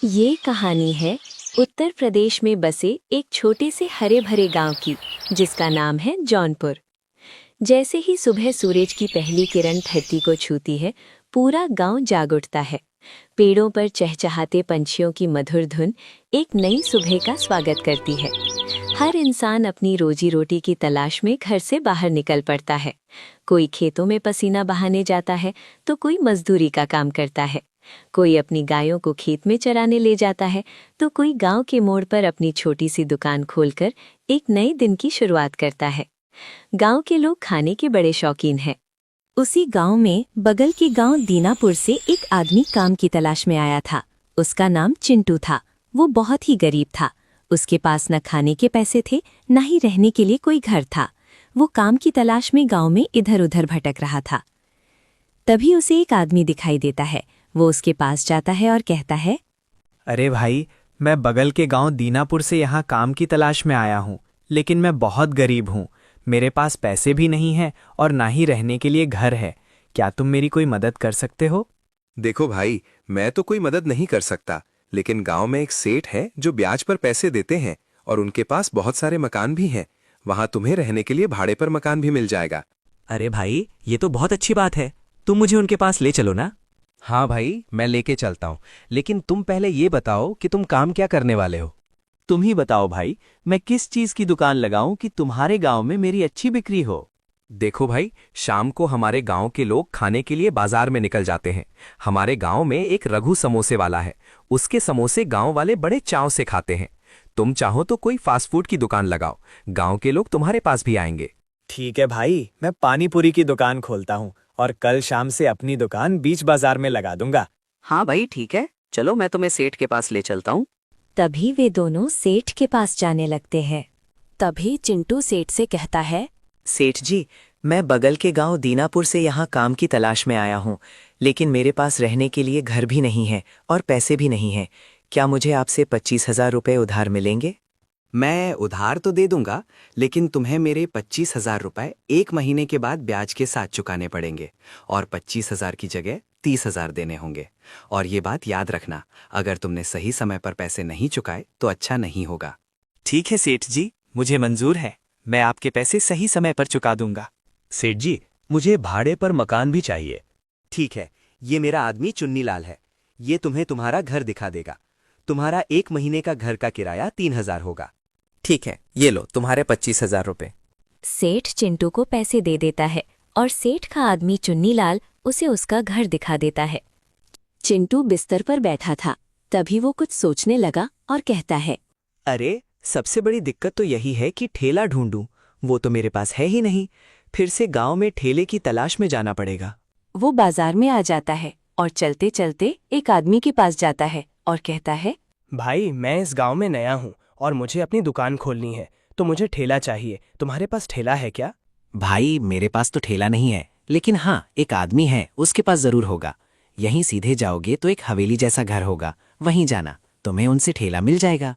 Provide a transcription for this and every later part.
ये कहानी है उत्तर प्रदेश में बसे एक छोटे से हरे भरे गांव की, जिसका नाम है जौनपुर। जैसे ही सुबह सूरज की पहली किरण धरती को छूती है, पूरा गांव जाग उठता है। पेड़ों पर चहचहाते पंछियों की मधुर धुन एक नई सुबह का स्वागत करती है। हर इंसान अपनी रोजी रोटी की तलाश में घर से बाहर निकल पड़ता है। कोई खेतों में पसीना बहाने जाता है तो कोई मजदूरी का काम करता है। कोई अपनी गायों को खेत में चराने ले जाता है तो कोई गांव के मोड़ पर अपनी छोटी सी दुकान खोलकर एक नए दिन की शुरुआत करता है। गांव के लोग खाने के बड़े शौकीन हैं। उसी गांव में बगल के गांव दीनापुर से एक आदमी काम की तलाश में आया था। उसका नाम चिंटू था। वो बहुत ही गरीब था। उसके पास न खाने के पैसे थे, न ही रहने के लिए कोई घर था। वो काम की तलाश में गांव में इधर उधर भटक रहा था। तभी उसे एक आदमी दिखाई देता है। वो उसके पास जाता है और कहता है, अरे भाई, मैं बगल के गांव दीनापुर से यहाँ काम की तलाश में आया हूँ, लेकिन मैं बहुत गरीब हूँ। मेरे पास पैसे भी नहीं हैं और ना ही रहने के लिए घर है। क्या तुम मेरी कोई मदद कर सकते हो? देखो भाई, मैं तो कोई मदद नहीं कर सकता, लेकिन गांव में एक सेठ है जो ब्याज पर पैसे देते हैं और उनके पास बहुत सारे मकान भी हैं। वहां तुम्हें रहने के लिए भाड़े पर मकान भी मिल जाएगा। अरे भाई, ये तो बहुत अच्छी बात है। तुम मुझे उनके पास ले चलो ना। हाँ भाई, मैं लेके चलता हूँ, लेकिन तुम पहले ये बताओ कि तुम काम क्या करने वाले हो। तुम ही बताओ भाई, मैं किस चीज की दुकान लगाऊं कि तुम्हारे गांव में मेरी अच्छी बिक्री हो। देखो भाई, शाम को हमारे गांव के लोग खाने के लिए बाजार में निकल जाते हैं। हमारे गांव में एक रघु समोसे वाला है। उसके समोसे गांव वाले बड़े चाव से खाते हैं। तुम चाहो तो कोई फास्ट फूड की दुकान लगाओ, गांव के लोग तुम्हारे पास भी आएंगे। ठीक है भाई, मैं पानी पूरी की दुकान खोलता हूँ और कल शाम से अपनी दुकान बीच बाजार में लगा दूंगा। हाँ भाई ठीक है, चलो मैं तुम्हें सेठ के पास ले चलता हूँ। तभी वे दोनों सेठ के पास जाने लगते हैं। तभी चिंटू सेठ से कहता है, सेठ जी, मैं बगल के गांव दीनापुर से यहाँ काम की तलाश में आया हूँ, लेकिन मेरे पास रहने के लिए घर भी नहीं है और पैसे भी नहीं हैं। क्या मुझे आपसे 25,000 रुपये उधार मिलेंगे? मैं उधार तो दे दूंगा, लेकिन तुम्हें मेरे 25,000 रुपये 1 महीने के बाद ब्याज के साथ चुकाने पड़ेंगे और 25,000 की जगह 30,000 देने होंगे। और ये बात याद रखना, अगर तुमने सही समय पर पैसे नहीं चुकाए तो अच्छा नहीं होगा। ठीक है सेठ जी, मुझे मंजूर है। मैं आपके पैसे सही समय पर चुका दूंगा। सेठ जी, मुझे भाड़े पर मकान भी चाहिए। ठीक है, ये मेरा आदमी चुन्नीलाल है। ये तुम्हें तुम्हारा घर दिखा देगा। तुम्हारा 1 महीने का घर का किराया 3,000 होगा। ठीक है, ये लो तुम्हारे 25,000 रुपये। सेठ चिंटू को पैसे दे देता है और सेठ का आदमी चुन्नीलाल उसे उसका घर दिखा देता है। चिंटू बिस्तर पर बैठा था। तभी वो कुछ सोचने लगा और कहता है, अरे, सबसे बड़ी दिक्कत तो यही है कि ठेला ढूंढूं। वो तो मेरे पास है ही नहीं। फिर से गांव में ठेले की तलाश में जाना पड़ेगा। वो बाजार में आ जाता है और चलते चलते एक आदमी के पास जाता है और कहता है, भाई, मैं इस गांव में नया हूँ और मुझे अपनी दुकान खोलनी है, तो मुझे ठेला चाहिए। तुम्हारे पास ठेला है क्या? भाई, मेरे पास तो ठेला नहीं है, लेकिन हाँ, एक आदमी है, उसके पास जरूर होगा। यहीं सीधे जाओगे तो एक हवेली जैसा घर होगा, वहीं जाना, तुम्हें उनसे ठेला मिल जाएगा।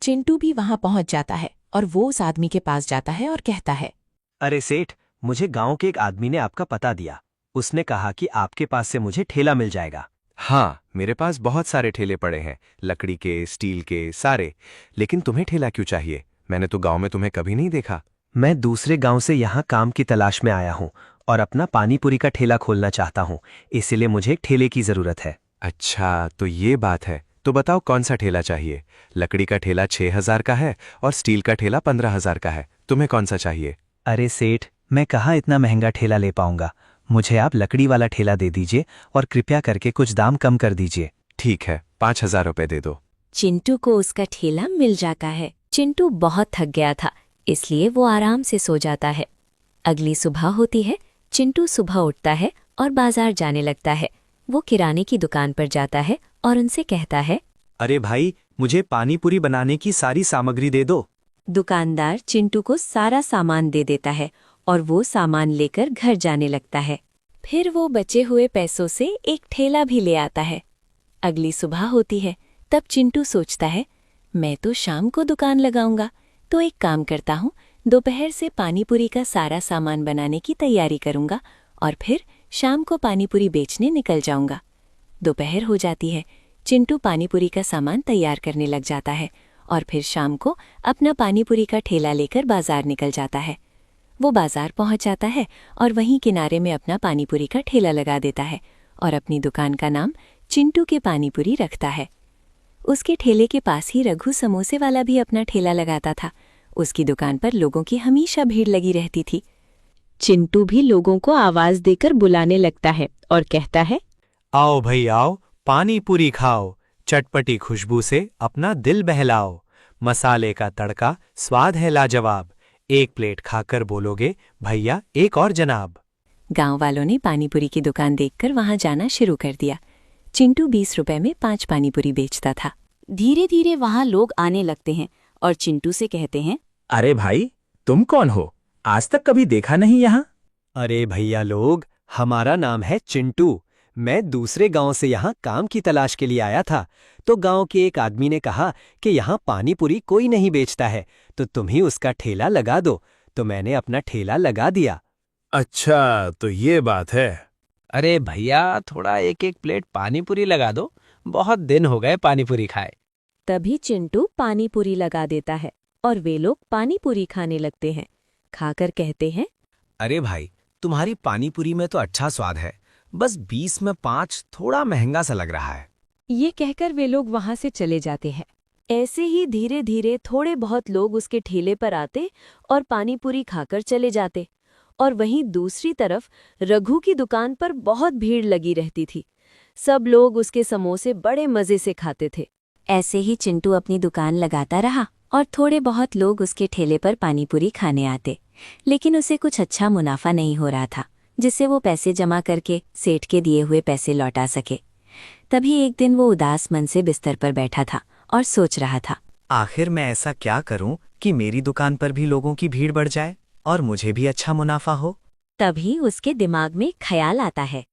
चिंटू भी वहां पहुंच जाता है और वो उस आदमी के पास जाता है और कहता है, अरे सेठ, मुझे गांव के एक आदमी ने आपका पता दिया। उसने कहा कि आपके पास से मुझे ठेला मिल जाएगा। हाँ, मेरे पास बहुत सारे ठेले पड़े हैं, लकड़ी के, स्टील के, सारे। लेकिन तुम्हें ठेला क्यों चाहिए? मैंने तो गांव में तुम्हें कभी नहीं देखा। मैं दूसरे गांव से यहाँ काम की तलाश में आया हूँ और अपना पानी पूरी का ठेला खोलना चाहता हूँ, इसीलिए मुझे एक ठेले की जरूरत है। अच्छा, तो ये बात है। तो बताओ कौन सा ठेला चाहिए? लकड़ी का ठेला 6,000 का है और स्टील का ठेला 15,000 का है। तुम्हें कौन सा चाहिए? अरे सेठ, मैं कहाँ इतना महंगा ठेला ले पाऊंगा। मुझे आप लकड़ी वाला ठेला दे दीजिए और कृपया करके कुछ दाम कम कर दीजिए। ठीक है, 5,000 रुपये दे दो। चिंटू को उसका ठेला मिल जाता है। चिंटू बहुत थक गया था, इसलिए वो आराम से सो जाता है। अगली सुबह होती है। चिंटू सुबह उठता है और बाजार जाने लगता है। वो किराने की दुकान पर जाता है और उनसे कहता है, अरे भाई, मुझे पानी पूरी बनाने की सारी सामग्री दे दो। दुकानदार चिंटू को सारा सामान दे देता है और वो सामान लेकर घर जाने लगता है। फिर वो बचे हुए पैसों से एक ठेला भी ले आता है। अगली सुबह होती है। तब चिंटू सोचता है, मैं तो शाम को दुकान लगाऊंगा, तो एक काम करता हूँ, दोपहर से पानीपुरी का सारा सामान बनाने की तैयारी करूंगा और फिर शाम को पानीपुरी बेचने निकल जाऊंगा। दोपहर हो जाती है। चिंटू पानीपुरी का सामान तैयार करने लग जाता है और फिर शाम को अपना पानीपुरी का ठेला लेकर बाजार निकल जाता है। वो बाजार पहुंच जाता है और वहीं किनारे में अपना पानीपुरी का ठेला लगा देता है और अपनी दुकान का नाम चिंटू के पानीपुरी रखता है। उसके ठेले के पास ही रघु समोसे वाला भी अपना ठेला लगाता था। उसकी दुकान पर लोगों की हमेशा भीड़ लगी रहती थी। चिंटू भी लोगों को आवाज देकर बुलाने लगता है और कहता है, आओ भाई आओ, पानी पूरी खाओ, चटपटी खुशबू से अपना दिल बहलाओ, मसाले का तड़का स्वाद है लाजवाब, एक प्लेट खाकर बोलोगे भैया एक और जनाब। गांव वालों ने पानीपुरी की दुकान देखकर वहां जाना शुरू कर दिया। चिंटू 20 रुपए में 5 पानीपुरी बेचता था। धीरे धीरे वहां लोग आने लगते हैं और चिंटू से कहते हैं, अरे भाई, तुम कौन हो? आज तक कभी देखा नहीं यहाँ। अरे भैया लोग, हमारा नाम है चिंटू। मैं दूसरे गांव से यहाँ काम की तलाश के लिए आया था, तो गांव के एक आदमी ने कहा कि यहाँ पानीपुरी कोई नहीं बेचता है, तो तुम ही उसका ठेला लगा दो। तो मैंने अपना ठेला लगा दिया। अच्छा, तो ये बात है। अरे भैया, थोड़ा एक एक प्लेट पानीपुरी लगा दो, बहुत दिन हो गए पानीपुरी खाए। तभी चिंटू पानीपुरी लगा देता है और वे लोग पानीपुरी खाने लगते हैं। खाकर कहते हैं, अरे भाई, तुम्हारी पानीपुरी में तो अच्छा स्वाद है, बस 20 में 5 थोड़ा महंगा सा लग रहा है। ये कहकर वे लोग वहां से चले जाते हैं। ऐसे ही धीरे धीरे थोड़े बहुत लोग उसके ठेले पर आते और पानीपुरी खाकर चले जाते, और वहीं दूसरी तरफ रघु की दुकान पर बहुत भीड़ लगी रहती थी। सब लोग उसके समोसे बड़े मजे से खाते थे। ऐसे ही चिंटू अपनी दुकान लगाता रहा और थोड़े बहुत लोग उसके ठेले पर पानीपुरी खाने आते, लेकिन उसे कुछ अच्छा मुनाफा नहीं हो रहा था जिससे वो पैसे जमा करके सेठ के दिए हुए पैसे लौटा सके। तभी एक दिन वो उदास मन से बिस्तर पर बैठा था और सोच रहा था, आखिर मैं ऐसा क्या करूं कि मेरी दुकान पर भी लोगों की भीड़ बढ़ जाए और मुझे भी अच्छा मुनाफा हो। तभी उसके दिमाग में ख्याल आता है,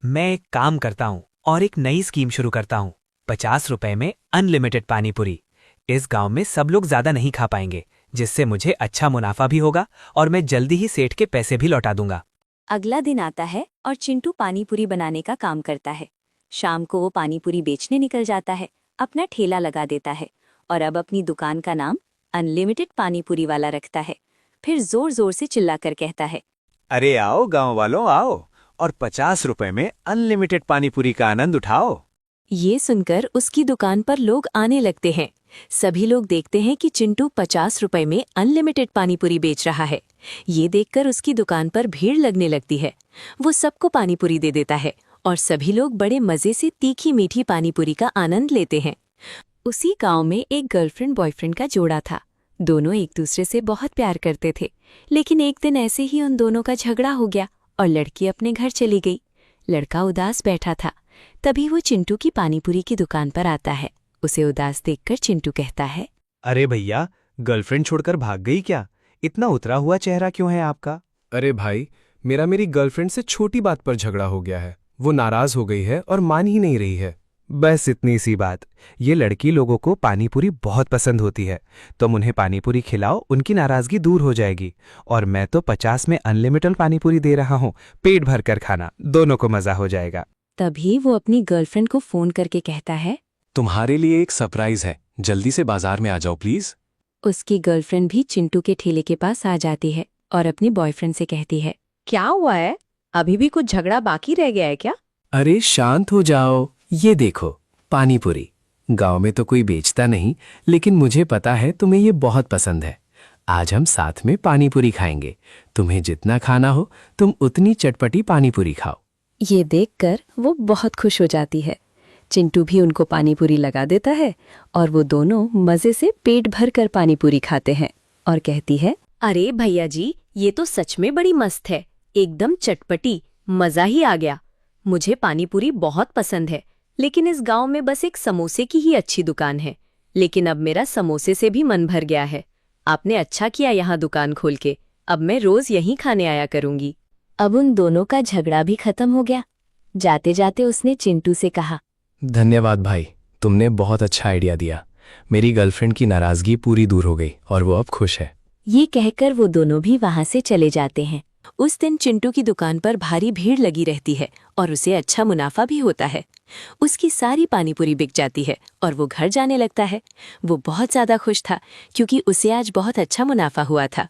मैं एक काम करता हूँ और एक नई स्कीम शुरू करता हूँ। 50 रुपए में अनलिमिटेड पानीपुरी। इस गांव में सब लोग ज्यादा नहीं खा पाएंगे, जिससे मुझे अच्छा मुनाफा भी होगा और मैं जल्दी ही सेठ के पैसे भी लौटा दूंगा। अगला दिन आता है और चिंटू पानीपुरी बनाने का काम करता है। शाम को वो पानीपुरी बेचने निकल जाता है, अपना ठेला लगा देता है और अब अपनी दुकान का नाम अनलिमिटेड पानीपुरी वाला रखता है। फिर जोर जोर से चिल्लाकर कहता है, अरे आओ गांव वालों आओ, और 50 रुपए में अनलिमिटेड पानीपुरी का आनंद उठाओ। ये सुनकर उसकी दुकान पर लोग आने लगते हैं। सभी लोग देखते हैं कि चिंटू 50 रुपए में अनलिमिटेड पानीपुरी बेच रहा है। ये देखकर उसकी दुकान पर भीड़ लगने लगती है। वो सबको पानीपुरी दे देता है और सभी लोग बड़े मजे से तीखी मीठी पानीपुरी का आनंद लेते हैं। उसी गांव में एक गर्लफ्रेंड बॉयफ्रेंड का जोड़ा था। दोनों एक दूसरे से बहुत प्यार करते थे, लेकिन एक दिन ऐसे ही उन दोनों का झगड़ा हो गया और लड़की अपने घर चली गई। लड़का उदास बैठा था। तभी वो चिंटू की पानीपुरी की दुकान पर आता है। उसे उदास देखकर चिंटू कहता है, अरे भैया, गर्लफ्रेंड छोड़कर भाग गई क्या? इतना उतरा हुआ चेहरा क्यों है आपका? अरे भाई, मेरी गर्लफ्रेंड से छोटी बात पर झगड़ा हो गया है। वो नाराज हो गई है और मान ही नहीं रही है। बस इतनी सी बात। ये लड़की लोगों को पानीपुरी बहुत पसंद होती है। तुम उन्हें पानीपुरी खिलाओ, उनकी नाराजगी दूर हो जाएगी। और मैं तो 50 में अनलिमिटेड पानीपुरी दे रहा हूँ। पेट भर कर खाना, दोनों को मजा हो जाएगा। तभी वो अपनी गर्लफ्रेंड को फोन करके कहता है, तुम्हारे लिए एक सरप्राइज है, जल्दी से बाजार में आ जाओ प्लीज। उसकी गर्लफ्रेंड भी चिंटू के ठेले के पास आ जाती है और अपनी बॉयफ्रेंड से कहती है, क्या हुआ है? अभी भी कुछ झगड़ा बाकी रह गया है क्या? अरे शांत हो जाओ, ये देखो पानीपुरी। गांव में तो कोई बेचता नहीं, लेकिन मुझे पता है तुम्हें ये बहुत पसंद है। आज हम साथ में पानीपुरी खाएंगे। तुम्हें जितना खाना हो तुम उतनी चटपटी पानीपुरी खाओ। ये देखकर वो बहुत खुश हो जाती है। चिंटू भी उनको पानीपुरी लगा देता है और वो दोनों मजे से पेट भर कर पानीपुरी खाते हैं और कहती है, अरे भैया जी, ये तो सच में बड़ी मस्त है, एकदम चटपटी, मजा ही आ गया। मुझे पानीपुरी बहुत पसंद है, लेकिन इस गांव में बस एक समोसे की ही अच्छी दुकान है। लेकिन अब मेरा समोसे से भी मन भर गया है। आपने अच्छा किया यहाँ दुकान खोल के, अब मैं रोज यहीं खाने आया करूंगी। अब उन दोनों का झगड़ा भी खत्म हो गया। जाते जाते उसने चिंटू से कहा, धन्यवाद भाई, तुमने बहुत अच्छा आइडिया दिया। मेरी गर्लफ्रेंड की नाराजगी पूरी दूर हो गई और वो अब खुश है। ये कहकर वो दोनों भी वहां से चले जाते हैं। उस दिन चिंटू की दुकान पर भारी भीड़ लगी रहती है और उसे अच्छा मुनाफा भी होता है। उसकी सारी पानीपुरी बिक जाती है और वो घर जाने लगता है। वो बहुत ज्यादा खुश था क्योंकि उसे आज बहुत अच्छा मुनाफा हुआ था।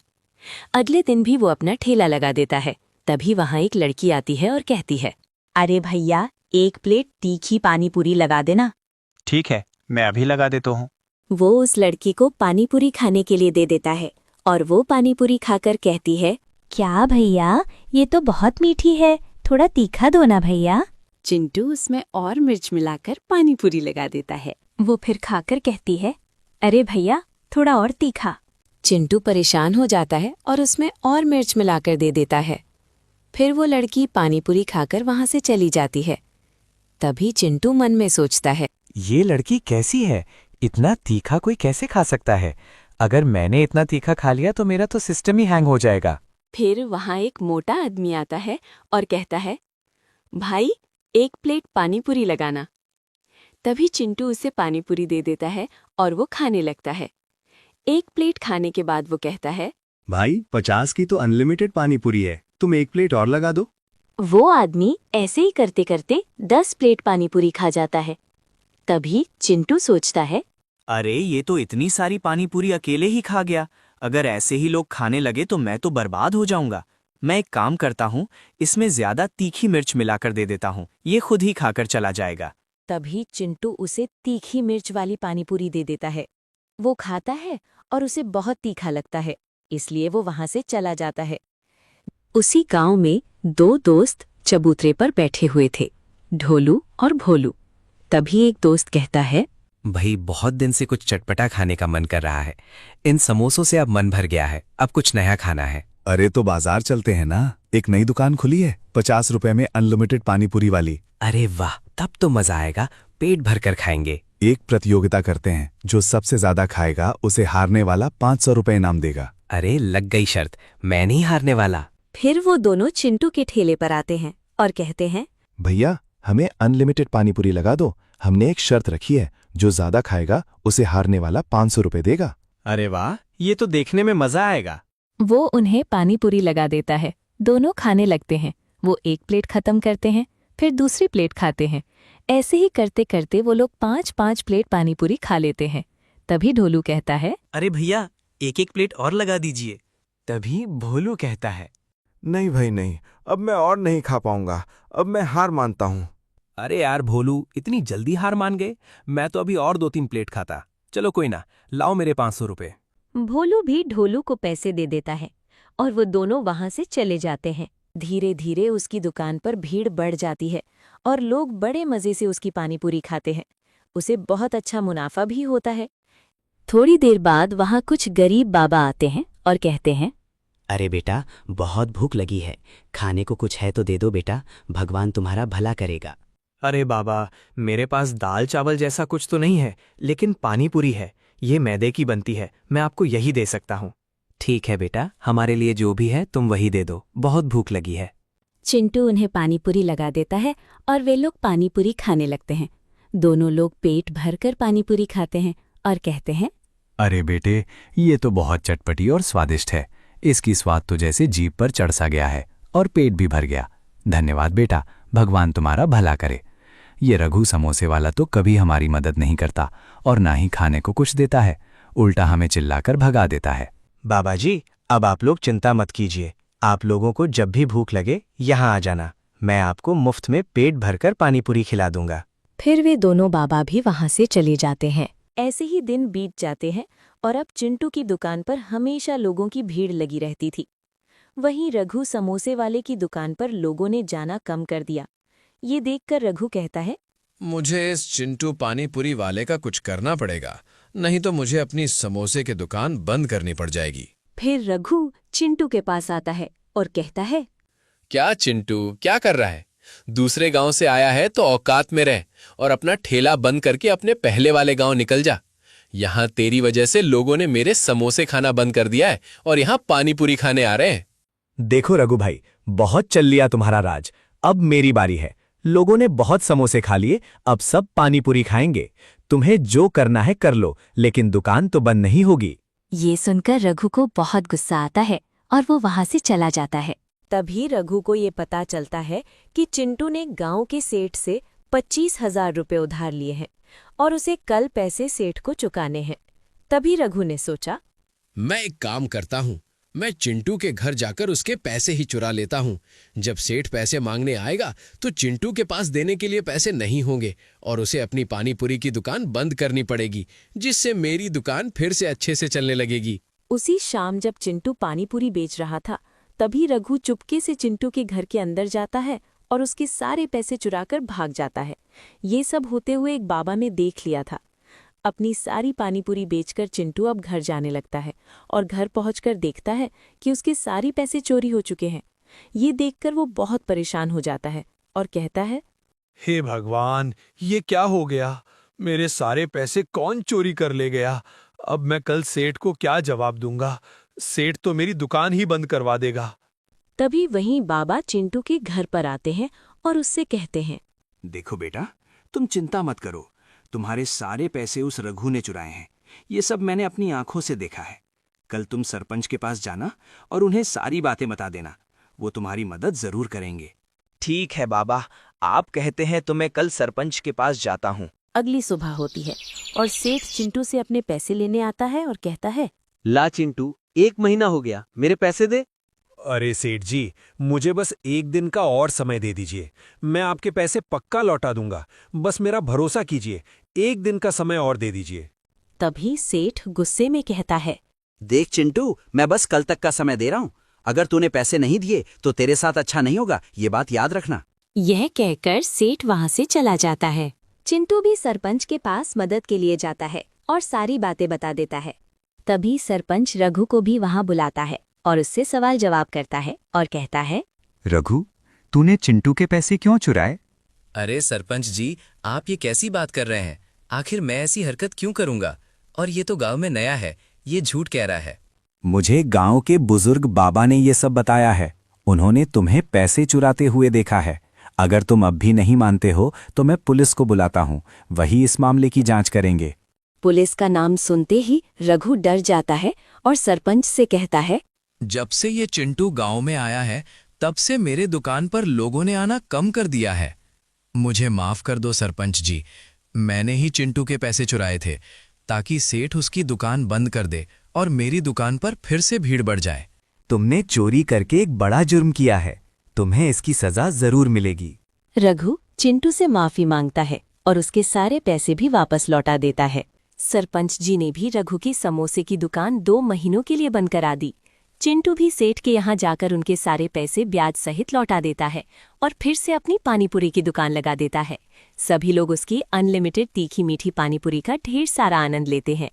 अगले दिन भी वो अपना ठेला लगा देता है। तभी वहाँ एक लड़की आती है और कहती है, अरे भैया, एक प्लेट तीखी पानीपुरी लगा देना। ठीक है, मैं अभी लगा देता हूँ। वो उस लड़की को पानीपुरी खाने के लिए दे देता है और वो पानीपुरी खाकर कहती है, क्या भैया, ये तो बहुत मीठी है, थोड़ा तीखा दो ना भैया। चिंटू उसमें और मिर्च मिलाकर पानीपुरी लगा देता है। वो फिर खाकर कहती है, अरे भैया, थोड़ा और तीखा। चिंटू परेशान हो जाता है और उसमें और मिर्च मिलाकर दे देता है। फिर वो लड़की पानीपुरी खाकर वहां से चली जाती है। तभी चिंटू मन में सोचता है, ये लड़की कैसी है? इतना तीखा कोई कैसे खा सकता है? अगर मैंने इतना तीखा खा लिया तो मेरा तो सिस्टम ही हैंग हो जाएगा। फिर वहां एक मोटा आदमी आता है और कहता है, भाई, एक प्लेट पानीपुरी लगाना। तभी चिंटू उसे पानीपुरी दे देता है और वो खाने लगता है। एक प्लेट खाने के बाद वो कहता है, भाई 50 की तो अनलिमिटेड पानीपुरी है, तुम एक प्लेट और लगा दो। वो आदमी ऐसे ही करते करते 10 प्लेट पानीपुरी खा जाता है। तभी चिंटू सोचता है, अरे ये तो इतनी सारी पानीपुरी अकेले ही खा गया। अगर ऐसे ही लोग खाने लगे तो मैं तो बर्बाद हो जाऊंगा। मैं एक काम करता हूँ, इसमें ज्यादा तीखी मिर्च मिलाकर दे देता हूँ, ये खुद ही खाकर चला जाएगा। तभी चिंटू उसे तीखी मिर्च वाली पानीपुरी दे देता है। वो खाता है और उसे बहुत तीखा लगता है, इसलिए वो वहां से चला जाता है। उसी गांव में 2 दोस्त चबूतरे पर बैठे हुए थे, ढोलू और भोलू। तभी एक दोस्त कहता है, भाई, बहुत दिन से कुछ चटपटा खाने का मन कर रहा है। इन समोसों से अब मन भर गया है, अब कुछ नया खाना है। अरे तो बाजार चलते हैं ना, एक नई दुकान खुली है 50 रुपए में अनलिमिटेड पानीपुरी वाली। अरे वाह, तब तो मजा आएगा, पेट भर कर खाएंगे। एक प्रतियोगिता करते हैं, जो सबसे ज्यादा खाएगा उसे हारने वाला 500 रुपए इनाम देगा। अरे लग गई शर्त, मैं नहीं हारने वाला। फिर वो दोनों चिंटू के ठेले पर आते हैं और कहते हैं, भैया, हमें अनलिमिटेड पानीपुरी लगा दो। हमने एक शर्त रखी है, जो ज्यादा खाएगा उसे हारने वाला 500 रुपए देगा। अरे वाह, ये तो देखने में मजा आएगा। वो उन्हें पानीपुरी लगा देता है। दोनों खाने लगते हैं। वो एक प्लेट खत्म करते हैं, फिर दूसरी प्लेट खाते हैं। ऐसे ही करते करते वो लोग 5-5 प्लेट पानीपुरी खा लेते हैं। तभी ढोलू कहता है, अरे भैया, एक एक प्लेट और लगा दीजिए। तभी भोलू कहता है, नहीं भाई नहीं, अब मैं और नहीं खा पाऊंगा, अब मैं हार मानता हूँ। अरे यार भोलू, इतनी जल्दी हार मान गए? मैं तो अभी और 2-3 प्लेट खाता। चलो कोई ना, लाओ मेरे 500 रुपए। भोलू भी ढोलू को पैसे दे देता है और वो दोनों वहां से चले जाते हैं। धीरे धीरे उसकी दुकान पर भीड़ बढ़ जाती है और लोग बड़े मजे से उसकी पानीपुरी खाते हैं। उसे बहुत अच्छा मुनाफा भी होता है। थोड़ी देर बाद वहां कुछ गरीब बाबा आते हैं और कहते हैं, अरे बेटा, बहुत भूख लगी है, खाने को कुछ है तो दे दो बेटा, भगवान तुम्हारा भला करेगा। अरे बाबा, मेरे पास दाल चावल जैसा कुछ तो नहीं है, लेकिन पानीपुरी है। ये मैदे की बनती है, मैं आपको यही दे सकता हूँ। ठीक है बेटा, हमारे लिए जो भी है तुम वही दे दो, बहुत भूख लगी है। चिंटू उन्हें पानीपुरी लगा देता है और वे लोग पानीपुरी खाने लगते हैं। दोनों लोग पेट भरकर पानीपुरी खाते हैं और कहते हैं, अरे बेटे, ये तो बहुत चटपटी और स्वादिष्ट है। इसकी स्वाद तो जैसे जीभ पर चढ़ सा गया है और पेट भी भर गया। धन्यवाद बेटा, भगवान तुम्हारा भला करे। ये रघु समोसे वाला तो कभी हमारी मदद नहीं करता और ना ही खाने को कुछ देता है, उल्टा हमें चिल्लाकर भगा देता है। बाबा जी, अब आप लोग चिंता मत कीजिए। आप लोगों को जब भी भूख लगे यहाँ आ जाना, मैं आपको मुफ्त में पेट भरकर पानीपुरी खिला दूंगा। फिर वे दोनों बाबा भी वहां से चले जाते हैं। ऐसे ही दिन बीत जाते हैं और अब चिंटू की दुकान पर हमेशा लोगों की भीड़ लगी रहती थी। वहीं रघु समोसे वाले की दुकान पर लोगों ने जाना कम कर दिया। ये देखकर रघु कहता है, मुझे इस चिंटू पानीपुरी वाले का कुछ करना पड़ेगा, नहीं तो मुझे अपनी समोसे की दुकान बंद करनी पड़ जाएगी। फिर रघु चिंटू के पास आता है और कहता है, क्या चिंटू, क्या कर रहा है? दूसरे गांव से आया है तो औकात में रह और अपना ठेला बंद करके अपने पहले वाले गांव निकल जा। यहाँ तेरी वजह से लोगों ने मेरे समोसे खाना बंद कर दिया है और यहाँ पानीपुरी खाने आ रहे हैं। देखो रघु भाई, बहुत चल लिया तुम्हारा राज, अब मेरी बारी है। लोगों ने बहुत समोसे खा लिए, अब सब पानीपुरी खाएंगे। तुम्हें जो करना है कर लो, लेकिन दुकान तो बंद नहीं होगी। ये सुनकर रघु को बहुत गुस्सा आता है और वो वहां से चला जाता है। तभी रघु को ये पता चलता है कि चिंटू ने गांव के सेठ से 25,000 रुपये उधार लिए हैं और उसे कल पैसे सेठ को चुकाने हैं। तभी रघु ने सोचा, मैं एक काम करता हूँ, मैं चिंटू के घर जाकर उसके पैसे ही चुरा लेता हूँ। जब सेठ पैसे मांगने आएगा तो चिंटू के पास देने के लिए पैसे नहीं होंगे और उसे अपनी पानीपुरी की दुकान बंद करनी पड़ेगी, जिससे मेरी दुकान फिर से अच्छे से चलने लगेगी। उसी शाम जब चिंटू पानीपुरी बेच रहा था, तभी रघु चुपके से चिंटू के घर के अंदर जाता है और उसके सारे पैसे चुराकर भाग जाता है। ये सब होते हुए एक बाबा ने देख लिया था। अपनी सारी पानीपुरी बेचकर चिंटू अब घर जाने लगता है और घर पहुंचकर देखता है कि उसके सारे पैसे चोरी हो चुके हैं। ये देखकर वो बहुत परेशान हो जाता है और कहता है, हे भगवान, ये क्या हो गया? मेरे सारे पैसे कौन चोरी कर ले गया? अब मैं कल सेठ को क्या जवाब दूंगा? सेठ तो मेरी दुकान ही बंद करवा देगा। तभी वहीं बाबा चिंटू के घर पर आते हैं और उससे कहते हैं, देखो बेटा, तुम चिंता मत करो, तुम्हारे सारे पैसे उस रघु ने चुराए हैं। ये सब मैंने अपनी आंखों से देखा है। कल तुम सरपंच के पास जाना और उन्हें सारी बातें बता देना, वो तुम्हारी मदद जरूर करेंगे। ठीक है बाबा, आप कहते हैं तो मैं कल सरपंच के पास जाता हूँ। अगली सुबह होती है और सेठ चिंटू से अपने पैसे लेने आता है और कहता है, ला चिंटू, 1 महीना हो गया, मेरे पैसे दे। अरे सेठ जी, मुझे बस 1 दिन का और समय दे दीजिए। मैं आपके पैसे पक्का लौटा दूंगा, बस मेरा भरोसा कीजिए। 1 दिन का समय और दे दीजिए। तभी सेठ गुस्से में कहता है, देख चिंटू, मैं बस कल तक का समय दे रहा हूँ। अगर तूने पैसे नहीं दिए तो तेरे साथ अच्छा नहीं होगा, ये बात याद रखना। यह कहकर सेठ वहां से चला जाता है। चिंटू भी सरपंच के पास मदद के लिए जाता है और सारी बातें बता देता है। तभी सरपंच रघु को भी वहां बुलाता है और उससे सवाल जवाब करता है और कहता है, रघु, तूने चिंटू के पैसे क्यों चुराए? अरे सरपंच जी, आप ये कैसी बात कर रहे हैं? आखिर मैं ऐसी हरकत क्यों करूंगा? और ये तो गांव में नया है, ये झूठ कह रहा है। मुझे गांव के बुजुर्ग बाबा ने ये सब बताया है। उन्होंने तुम्हें पैसे चुराते हुए देखा है। अगर तुम अब भी नहीं मानते हो तो मैं पुलिस को बुलाता हूँ, वही इस मामले की जांच करेंगे। पुलिस का नाम सुनते ही रघु डर जाता है और सरपंच से कहता है, जब से ये चिंटू गांव में आया है, तब से मेरे दुकान पर लोगों ने आना कम कर दिया है। मुझे माफ कर दो सरपंच जी, मैंने ही चिंटू के पैसे चुराए थे ताकि सेठ उसकी दुकान बंद कर दे और मेरी दुकान पर फिर से भीड़ बढ़ जाए। तुमने चोरी करके एक बड़ा जुर्म किया है, तुम्हें इसकी सजा जरूर मिलेगी। रघु चिंटू से माफी मांगता है और उसके सारे पैसे भी वापस लौटा देता है। सरपंच जी ने भी रघु की समोसे की दुकान 2 महीनों के लिए बंद करा दी। चिंटू भी सेठ के यहाँ जाकर उनके सारे पैसे ब्याज सहित लौटा देता है और फिर से अपनी पानीपुरी की दुकान लगा देता है। सभी लोग उसकी अनलिमिटेड तीखी मीठी पानीपुरी का ढेर सारा आनंद लेते हैं।